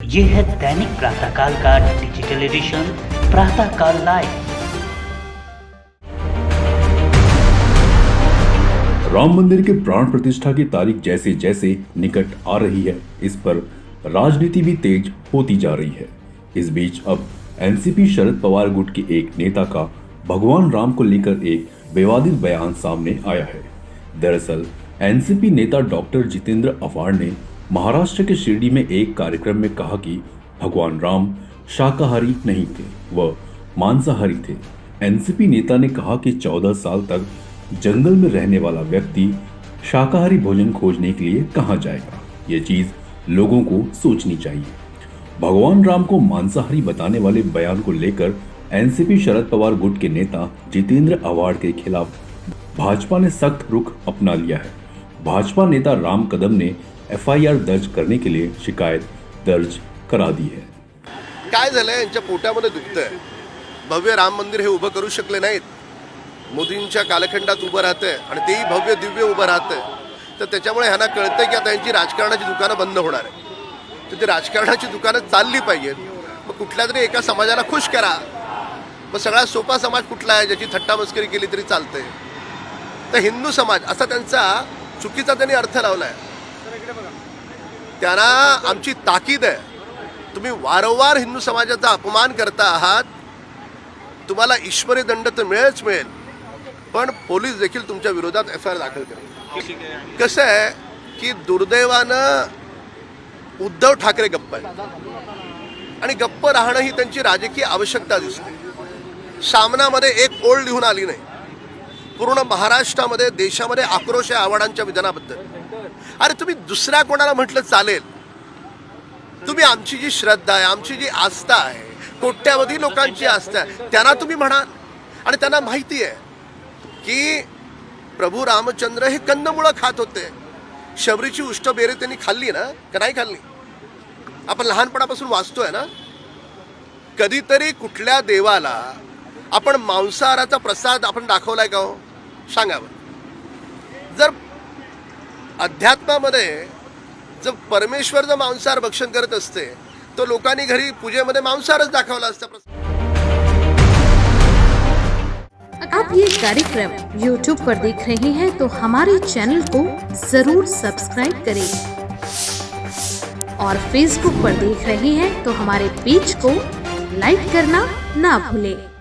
ये है दैनिक प्रातःकाल का डिजिटल एडिशन प्रातःकाल लाइव। राम मंदिर के प्राण प्रतिष्ठा की तारीख जैसे जैसे निकट आ रही है, इस पर राजनीति भी तेज होती जा रही है। इस बीच अब एनसीपी शरद पवार गुट के एक नेता का भगवान राम को लेकर एक विवादित बयान सामने आया है। दरअसल एनसीपी नेता डॉक्टर जितेंद्र आव्हाड ने महाराष्ट्र के शिरडी में एक कार्यक्रम में कहा कि भगवान राम शाकाहारी नहीं थे, वह मांसाहारी थे। एनसीपी नेता ने कहा कि 14 साल तक जंगल में रहने वाला व्यक्ति शाकाहारी भोजन खोजने के लिए कहां जाएगा। ये चीज लोगों को सोचनी चाहिए। भगवान राम को मांसाहारी बताने वाले बयान को लेकर एनसीपी शरद पवार गुट के नेता जितेंद्र आव्हाड के खिलाफ भाजपा ने सख्त रुख अपना लिया है। भाजपा नेता राम कदम ने एफआईआर दर्ज करने के लिए शिकायत दर्ज करा दी है। काय झालंय, यांच्या पोटामध्ये दुखतंय। भव्य राम मंदिर हे उभं करू शकले नाहीत, मोदींच्या कालखंडात उभं राहतंय आणि तेही भव्य दिव्य उभं राहतंय। तर त्याच्यामुळे ह्यांना कळतंय की आता यांची राजकारणाची दुकानं बंद होणार आहे। तर ती राजकारणाची दुकानं चालली पाहिजेत। मग कुठल्या तरी एका समाजाला खुश करा। मग सगळा सोपा समाज कुठला आहे ज्याची थट्टा मस्करी केली तरी चालते? तर हिंदू समाज असा त्यांचा चुकीचा त्यांनी अर्थ लावलाय। त्यांना आमची ताकीद आहे, तुम्ही वारंवार हिंदू समाजाचा अपमान करता आहात, तुम्हाला ईश्वरी दंड तर मिळेल, पण पोलीस देखील तुमच्या विरोधात एफआयआर दाखल करेल। कसं आहे की दुर्दैवानं उद्धव ठाकरे गप्प आहेत आणि गप्प राहणं ही त्यांची राजकीय आवश्यकता दिसते। सामनामध्ये एक ओळ लिहून आली नाही। पूर्ण महाराष्ट्रामध्ये देशामध्ये आक्रोश आहे आव्हाडांच्या विधानाबद्दल। अरे तुम्ही दुसऱ्या कोणाला म्हटलं चालेल, तुम्ही आमची जी श्रद्धा आहे, आमची जी आस्था आहे, कोट्यावधी लोकांची आस्था आहे, त्यांना तुम्ही म्हणाल। आणि त्यांना माहिती आहे की प्रभू रामचंद्र हे कंदमुळं खात होते। शबरीची उष्टबेरे त्यांनी खाल्ली ना, का नाही खाल्ली? आपण लहानपणापासून वाचतोय ना। कधीतरी कुठल्या देवाला आपण मांसाहाराचा प्रसाद आपण दाखवलाय का हो? सांगावं। जर अध्यात्मामध्ये जर परमेश्वर जर मांसाहार भक्षण करत असते तो लोकांनी घरी पूजेमध्ये मांसाहारच दाखवला असता। आप ये कार्यक्रम YouTube पर देख रहे हैं तो हमारे चैनल को जरूर सब्सक्राइब करें और Facebook पर देख रहे हैं तो हमारे पेज को लाइक करना ना भूलें।